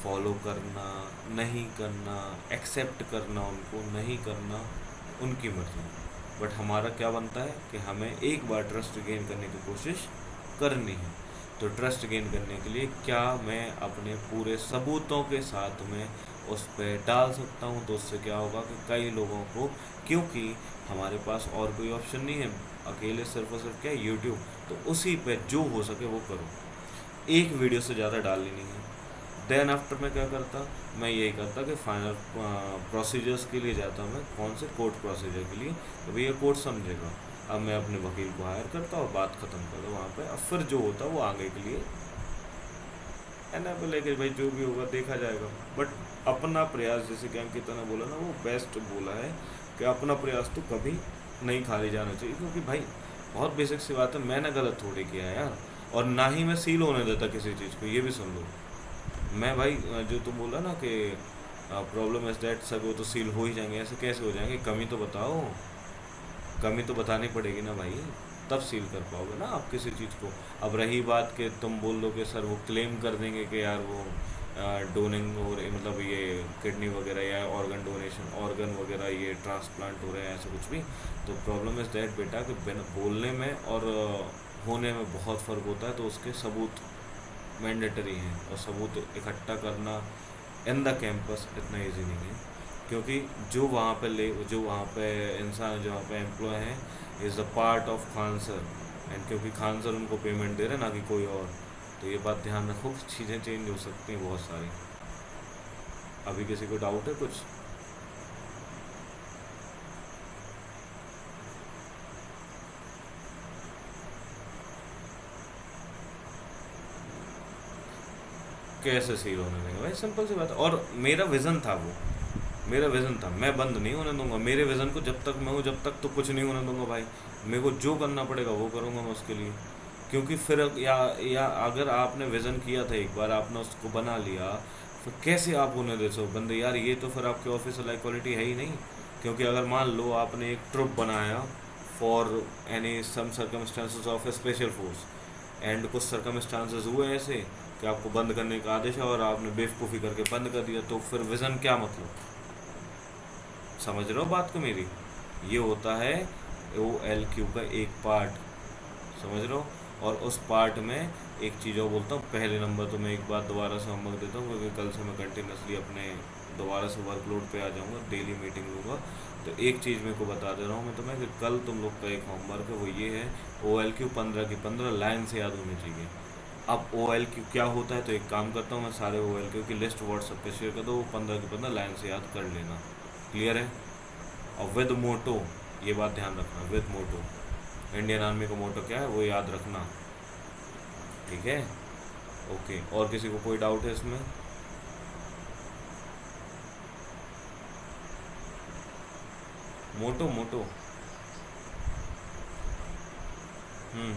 फॉलो करना नहीं करना, एक्सेप्ट करना उनको नहीं करना, उनकी मर्जी। बट हमारा क्या बनता है कि हमें एक बार ट्रस्ट गेन करने की कोशिश करनी है। तो ट्रस्ट गेन करने के लिए क्या मैं अपने पूरे सबूतों के साथ में उस पर डाल सकता हूँ, तो उससे क्या होगा कि कई लोगों को, क्योंकि हमारे पास और कोई ऑप्शन नहीं है, अकेले सिर्फ और सिर्फ क्या यूट्यूब, तो उसी पे जो हो सके वो करो, एक वीडियो से ज़्यादा डालनी नहीं है। देन आफ्टर मैं क्या करता, मैं यही करता कि फाइनल प्रोसीजर्स के लिए जाता मैं, कौन से कोर्ट प्रोसीजर के लिए, तो भैया कोर्ट समझेगा। अब मैं अपने वकील को हायर करता और बात ख़त्म करता वहाँ पे। अब फिर जो होता वो आगे के लिए एना पे लेके भाई जो भी होगा देखा जाएगा। बट अपना प्रयास, जैसे कि अंकिता ने बोला ना, वो बेस्ट बोला है कि अपना प्रयास तो कभी नहीं खाली जाना चाहिए, क्योंकि भाई बहुत बेसिक सी बात है, मैंने गलत थोड़ी किया है यार, और ना ही मैं सील होने देता किसी चीज़ को, ये भी सुन लो। मैं भाई जो तुम बोला ना कि प्रॉब्लम इज दैट सब वो तो सील हो ही जाएंगे, ऐसे कैसे हो जाएंगे, कमी तो बताओ, कमी तो बतानी पड़ेगी ना भाई, तब सील कर पाओगे ना आप किसी चीज़ को। अब रही बात कि तुम बोल दो कि सर वो क्लेम कर देंगे कि यार वो डोनिंग हो रही, मतलब ये किडनी वगैरह या ऑर्गन डोनेशन, ऑर्गन वगैरह ये ट्रांसप्लांट हो रहे हैं, ऐसा कुछ भी, तो प्रॉब्लम इज़ दैट बेटा कि बोलने में और होने में बहुत फ़र्क होता है। तो उसके सबूत मैंडेटरी हैं, और सबूत इकट्ठा करना इन द कैंपस इतना इजी नहीं है, क्योंकि जो वहाँ पे इंसान, जो वहाँ पे एम्प्लॉय हैं, is the part of Khan sir, and क्योंकि खान सर उनको पेमेंट दे रहे हैं ना कि कोई और, तो ये बात ध्यान रखो, चीज़ें चेंज हो सकती हैं बहुत सारी। अभी किसी को डाउट है कुछ? कैसे सील होने देंगे भाई, सिंपल सी बात है। और मेरा विज़न था वो, मेरा विज़न था, मैं बंद नहीं होने दूंगा मेरे विज़न को, जब तक मैं हूँ जब तक तो कुछ नहीं होने दूंगा भाई। मेरे को जो करना पड़ेगा वो करूँगा मैं उसके लिए, क्योंकि फिर या अगर आपने विज़न किया था एक बार, आपने उसको बना लिया, फिर कैसे आप होने दे सो बंदे यार, ये तो फिर आपके ऑफिस लाइक क्वालिटी है ही नहीं। क्योंकि अगर मान लो आपने एक ट्रुप बनाया for any some circumstances of a special force, and कुछ सर्कमस्टांसेस हुए ऐसे कि आपको बंद करने का आदेश है और आपने बेवकूफ़ी करके बंद कर दिया, तो फिर विज़न क्या मतलब, समझ रहे हो बात को मेरी? ये होता है OLQ का एक पार्ट, समझ रहे हो? और उस पार्ट में एक चीज़ और बोलता हूँ, पहले नंबर तो मैं एक बात दोबारा से होमवर्क देता हूँ, क्योंकि कल से मैं कंटिन्यूसली अपने दोबारा से वर्कलोड पे आ जाऊँगा, डेली मीटिंग लूँगा। तो एक चीज़ मेरे को बता दे रहा हूँ मैं तुम्हें कि कल तुम लोग का एक होमवर्क है, वो ये है, OLQ 15 की 15 लाइन से याद होनी चाहिए। अब OLQ क्या होता है, तो एक काम करता हूँ, मैं सारे OLQ की लिस्ट व्हाट्सएप पे शेयर कर दो, वो 15 की 15 लाइन से याद कर लेना। क्लियर है? और विद मोटो, ये बात ध्यान रखना, विद मोटो, इंडियन आर्मी का मोटो क्या है वो याद रखना, ठीक है? ओके, और किसी को कोई डाउट है इसमें? मोटो मोटो। हम्म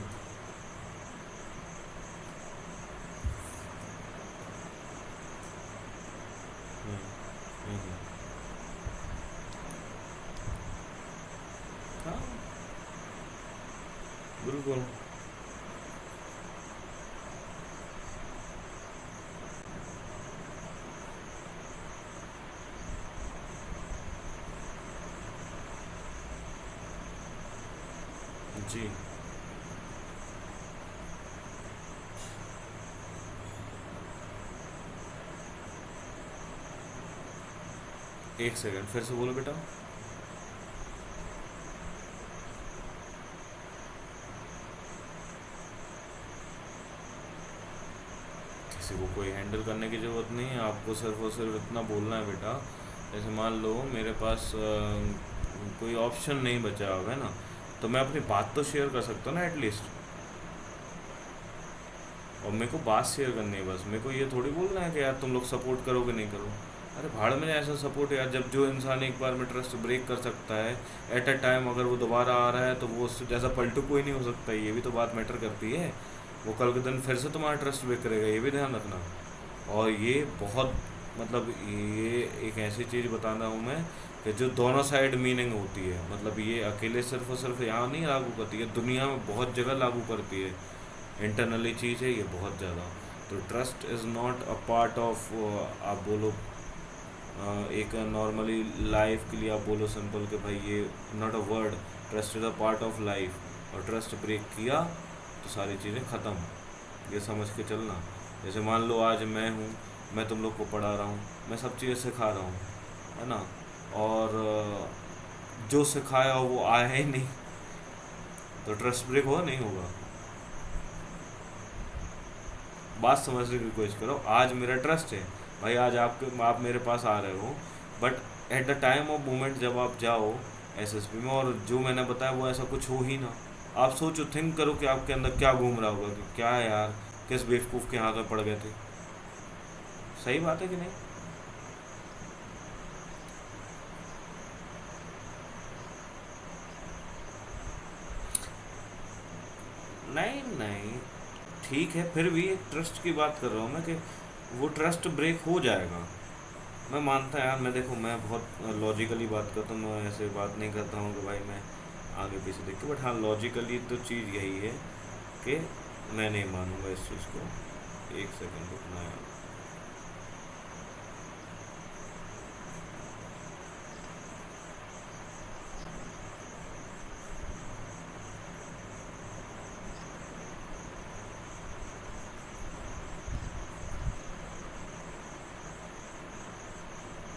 हम्म हम्म। हाँ, बिल्कुल। जी, एक सेकंड फिर से बोलो बेटा। किसी को कोई हैंडल करने की ज़रूरत नहीं है, आपको सिर्फ और सिर्फ इतना बोलना है बेटा। जैसे मान लो मेरे पास कोई ऑप्शन नहीं बचा हुआ है ना, तो मैं अपनी बात तो शेयर कर सकता हूँ ना एटलीस्ट। और मेरे को बात शेयर करनी है बस, मेरे को ये थोड़ी बोलना है कि यार तुम लोग सपोर्ट करोगे नहीं करो। अरे भाड़ में ऐसा सपोर्ट यार, जब जो इंसान एक बार में ट्रस्ट ब्रेक कर सकता है एट अ टाइम, अगर वो दोबारा आ रहा है तो वो उससे जैसा पलटू कोई नहीं हो सकता। ये भी तो बात मैटर करती है। वो कल के दिन फिर से तुम्हारा ट्रस्ट ब्रेक करेगा, ये भी ध्यान रखना। और ये बहुत मतलब ये एक ऐसी चीज़ बताना हूँ मैं कि जो दोनों साइड मीनिंग होती है। मतलब ये अकेले सिर्फ और सिर्फ यहाँ नहीं लागू करती है, दुनिया में बहुत जगह लागू करती है। इंटरनली चीज़ है ये बहुत ज़्यादा। तो trust is not a part of, आप बोलो एक नॉर्मली लाइफ के लिए आप बोलो सिंपल कि भाई ये not a word, trust is a part of life. और ट्रस्ट ब्रेक किया तो सारी चीज़ें ख़त्म, ये समझ के चलना। जैसे मान लो आज मैं हूँ, मैं तुम लोग को पढ़ा रहा हूँ, मैं सब चीज़ें सिखा रहा हूँ, है ना, और जो सिखाया हो वो आया ही नहीं, तो ट्रस्ट ब्रेक होगा नहीं होगा? बात समझने की कोशिश करो। आज मेरा ट्रस्ट है भाई, आज आप मेरे पास आ रहे हो, but at the time of moment जब आप जाओ एसएसपी में और जो मैंने बताया वो ऐसा कुछ हो ही ना, आप सोचो, थिंक करो कि आपके अंदर क्या घूम रहा होगा कि क्या है यार, किस बेवकूफ़ के हाथ में पड़ गए थे। सही बात है कि नहीं? नहीं नहीं, ठीक है, फिर भी एक ट्रस्ट की बात कर रहा हूँ मैं कि वो ट्रस्ट ब्रेक हो जाएगा। मैं मानता है यार, मैं देखो मैं बहुत लॉजिकली बात करता हूँ, मैं ऐसे बात नहीं करता हूँ कि भाई मैं आगे पीछे देख के, बट हाँ लॉजिकली तो चीज़ यही है कि मैं नहीं मानूंगा इस चीज़ को। एक सेकंड रुकना यार।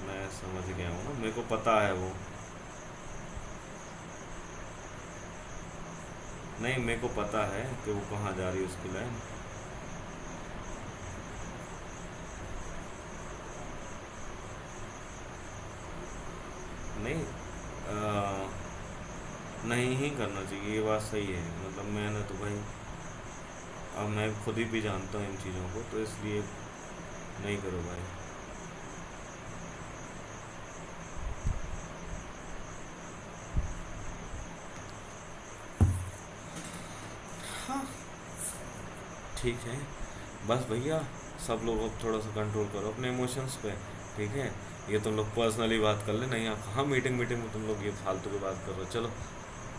मैं समझ गया हूँ ना, मेरे को पता है वो। नहीं, मेरे को पता है कि वो कहाँ जा रही है उसकी लाइन। नहीं, नहीं ही करना चाहिए, ये बात सही है। मतलब मैंने तो भाई, अब मैं खुद ही भी जानता हूँ इन चीज़ों को, तो इसलिए नहीं करो भाई। हाँ, ठीक है, बस भैया, सब लोग अब थोड़ा सा कंट्रोल करो अपने इमोशंस पे, ठीक है। ये तुम लोग पर्सनली बात कर ले, नहीं यहाँ कहाँ मीटिंग मीटिंग में तुम लोग ये फालतू की बात कर रहे हो। चलो